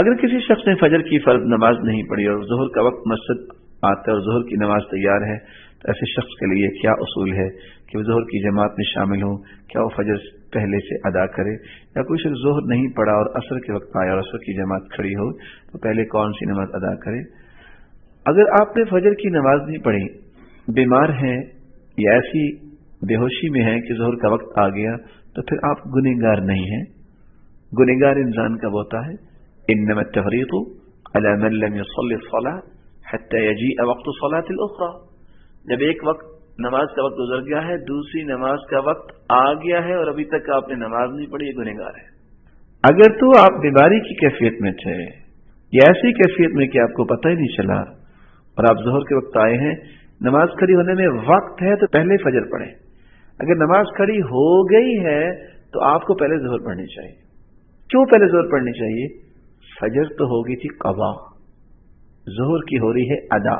اگر کسی شخص نے فجر کی فرض نماز نہیں پڑھی اور ظہر کا وقت مسجد آتا ہے اور ظہر کی نماز تیار ہے تو ایسے شخص کے لیے کیا اصول ہے کہ وہ ظہر کی جماعت میں شامل ہو؟ کیا وہ فجر پہلے سے ادا کرے، یا کوئی شخص ظہر نہیں پڑھا اور عصر کے وقت آیا اور عصر کی جماعت کھڑی ہو تو پہلے کون سی نماز ادا کرے؟ اگر آپ نے فجر کی نماز نہیں پڑھی، بیمار ہیں یا ایسی بے ہوشی میں ہیں کہ ظہر کا وقت آ گیا، تو پھر آپ گنہگار نہیں ہیں۔ گنہگار انسان کب ہوتا ہے؟ انما التفریط علی من لم يصلی الصلاة حتی یجیء وقت الصلاة الاخرى، جب ایک وقت نماز کا وقت گزر گیا ہے، دوسری نماز کا وقت آ گیا ہے اور ابھی تک آپ نے نماز نہیں پڑھی، یہ گنہگار ہے۔ اگر تو آپ بیماری کی کیفیت میں تھے یا ایسی کیفیت میں کہ آپ کو پتہ ہی نہیں چلا اور آپ ظہر کے وقت آئے ہیں، نماز کھڑی ہونے میں وقت ہے تو پہلے فجر پڑھیں۔ اگر نماز کھڑی ہو گئی ہے تو آپ کو پہلے ظہر پڑھنی چاہیے۔ کیوں پہلے ظہر پڑھنی چاہیے؟ فجر تو ہو گئی تھی قضا، ظہر کی ہو رہی ہے ادا،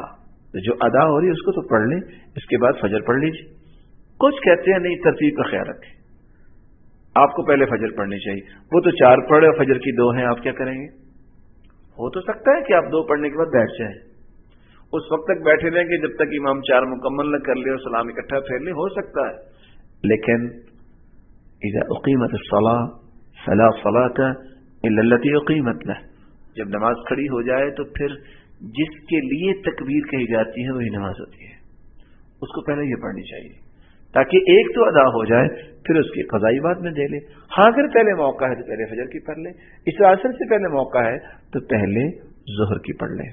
جو ادا ہو رہی ہے اس کو تو پڑھ لیں، اس کے بعد فجر پڑھ لیجیے۔ کچھ کہتے ہیں نہیں، ترتیب کا خیال رکھیں، آپ کو پہلے فجر پڑھنی چاہیے۔ وہ تو 4 پڑھے اور فجر کی 2 ہیں، آپ کیا کریں گے؟ ہو تو سکتا ہے کہ آپ 2 پڑھنے کے بعد بیٹھ جائیں، اس وقت تک بیٹھے رہیں گے جب تک امام 4 مکمل نہ کر لے اور سلام اکٹھا پھیر لے، ہو سکتا ہے۔ لیکن اذا اقیمت الصلاة فلا صلاة الا التي اقیمت له، جب نماز کھڑی ہو جائے تو پھر جس کے لیے تکبیر کہی جاتی ہے وہی نماز ہوتی ہے، اس کو پہلے یہ پڑھنی چاہیے تاکہ ایک تو ادا ہو جائے، پھر اس کی قضائی بعد میں دے لے۔ ہاں اگر پہلے موقع ہے تو پہلے فجر کی پڑھ لے، اس عصر سے پہلے موقع ہے تو پہلے ظہر کی پڑھ لے۔